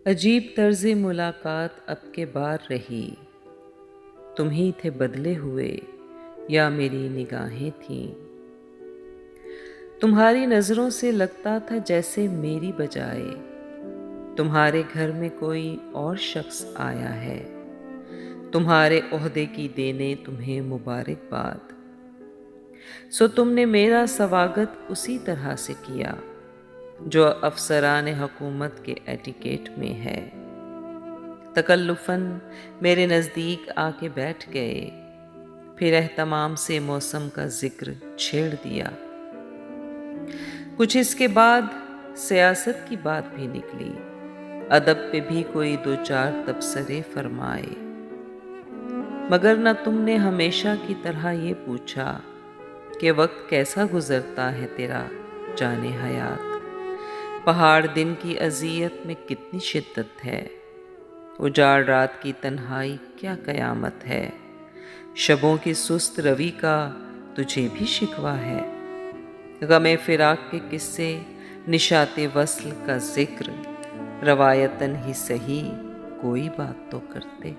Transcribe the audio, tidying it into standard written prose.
عجیب طرز ملاقات اب کے بار رہی، تم ہی تھے بدلے ہوئے یا میری نگاہیں تھیں؟ تمہاری نظروں سے لگتا تھا جیسے میری بجائے تمہارے گھر میں کوئی اور شخص آیا ہے، تمہارے عہدے کی دینے تمہیں مبارکباد۔ سو تم نے میرا سواگت اسی طرح سے کیا جو افسران حکومت کے ایٹیکیٹ میں ہے، تکلفاً میرے نزدیک آ کے بیٹھ گئے، پھر اہتمام سے موسم کا ذکر چھیڑ دیا۔ کچھ اس کے بعد سیاست کی بات بھی نکلی، ادب پہ بھی کوئی دو چار تبصرے فرمائے، مگر نہ تم نے ہمیشہ کی طرح یہ پوچھا کہ وقت کیسا گزرتا ہے تیرا جانے حیات، پہاڑ دن کی اذیت میں کتنی شدت ہے، اجاڑ رات کی تنہائی کیا قیامت ہے، شبوں کی سست روی کا تجھے بھی شکوہ ہے، غم فراق کے قصے نشاط وصل کا ذکر روایتاً ہی صحیح کوئی بات تو کرتے۔